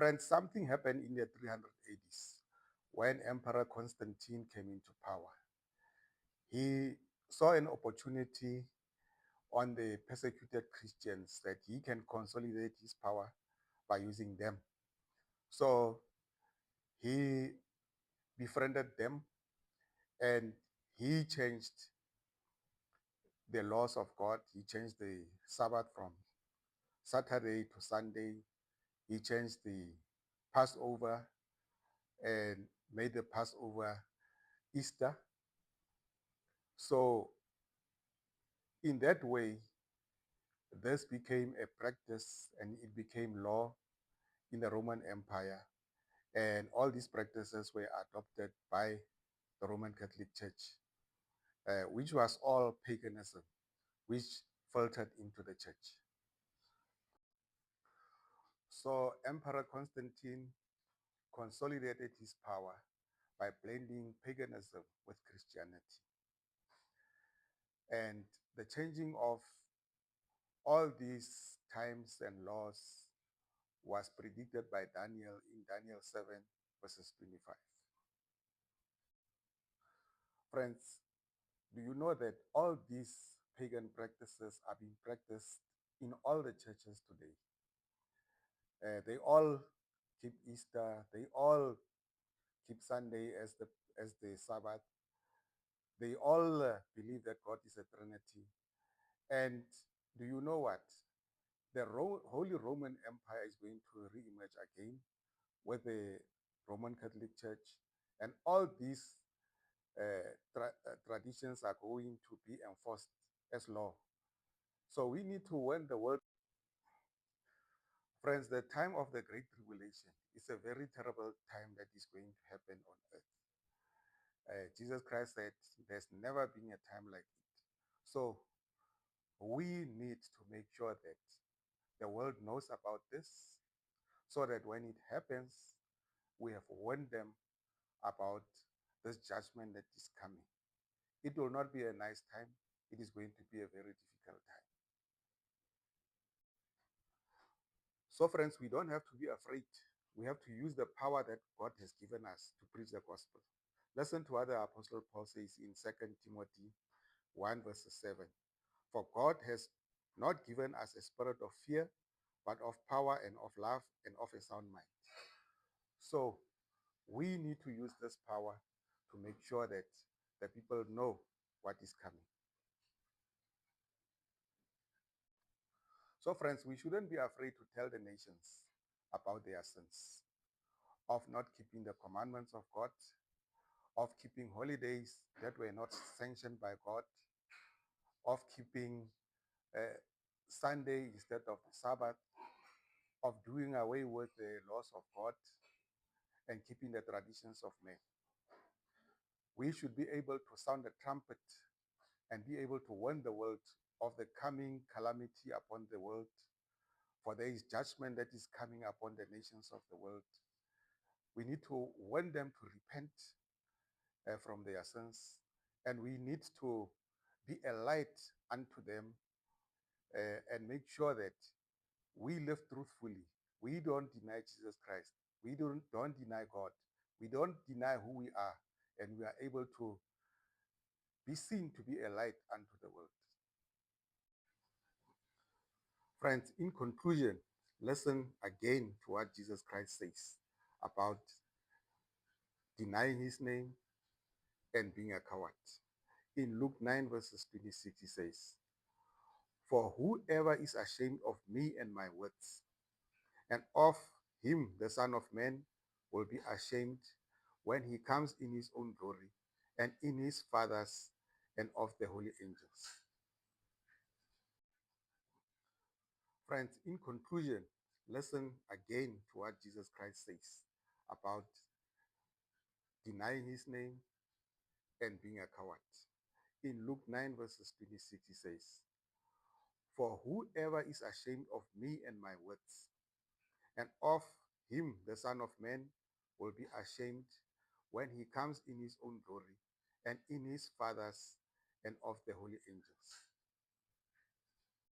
Friends, something happened in the 300 ADs when Emperor Constantine came into power. He saw an opportunity on the persecuted Christians that he can consolidate his power by using them. So he befriended them and he changed the laws of God. He changed the Sabbath from Saturday to Sunday. He changed the Passover and made the Passover Easter. So in that way, this became a practice and it became law in the Roman Empire. And all these practices were adopted by the Roman Catholic Church, which was all paganism, which filtered into the church. So Emperor Constantine consolidated his power by blending paganism with Christianity. And the changing of all these times and laws was predicted by Daniel in Daniel 7, verses 25. Friends, do you know that all these pagan practices are being practiced in all the churches today? They all keep Easter, they all keep Sunday as the Sabbath. They all believe that God is a Trinity. And do you know what? The Holy Roman Empire is going to re-emerge again with the Roman Catholic Church, and all these traditions are going to be enforced as law. So we need to win the world. Friends, the time of the Great Tribulation is a very terrible time that is going to happen on earth. Jesus Christ said there's never been a time like it. So we need to make sure that the world knows about this so that when it happens, we have warned them about this judgment that is coming. It will not be a nice time. It is going to be a very difficult time. So, friends, we don't have to be afraid. We have to use the power that God has given us to preach the gospel. Listen to what the Apostle Paul says in 2 Timothy 1, verse 7. For God has not given us a spirit of fear, but of power and of love and of a sound mind. So we need to use this power to make sure that the people know what is coming. So, friends, we shouldn't be afraid to tell the nations about their sins, of not keeping the commandments of God, of keeping holidays that were not sanctioned by God, of keeping Sunday instead of the Sabbath, of doing away with the laws of God and keeping the traditions of men. We should be able to sound the trumpet and be able to warn the world of the coming calamity upon the world, for there is judgment that is coming upon the nations of the world. We need to warn them to repent from their sins, and we need to be a light unto them and make sure that we live truthfully. We don't deny Jesus Christ. We don't deny God. We don't deny who we are, and we are able to be seen to be a light unto the world. Friends, in conclusion, listen again to what Jesus Christ says about denying his name and being a coward. In Luke 9, verses 26, he says, For whoever is ashamed of me and my words, and of him the Son of Man will be ashamed when he comes in his own glory and in his Father's and of the holy angels. Friends, in conclusion, listen again to what Jesus Christ says about denying his name and being a coward. In Luke 9, verses 26, he says, For whoever is ashamed of me and my words, and of him the Son of Man will be ashamed when he comes in his own glory and in his Father's and of the holy angels.